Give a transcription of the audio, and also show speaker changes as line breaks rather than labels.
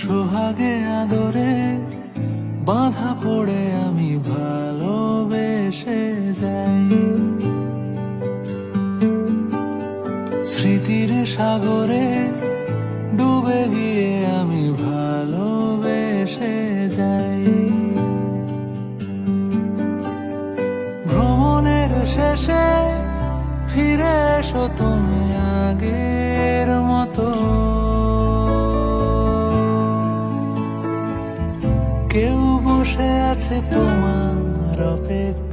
সোহাগে আদরে বাঁধা পড়ে আমি ভালোবেসে যাই, স্মৃতির সাগরে ডুবে গিয়ে আমি ভালোবেসে যাই। ভ্রমণের শেষে ফিরে এসো তুমি আগের মতো, কেউ বসে আছে তোমার অপেক্ষা।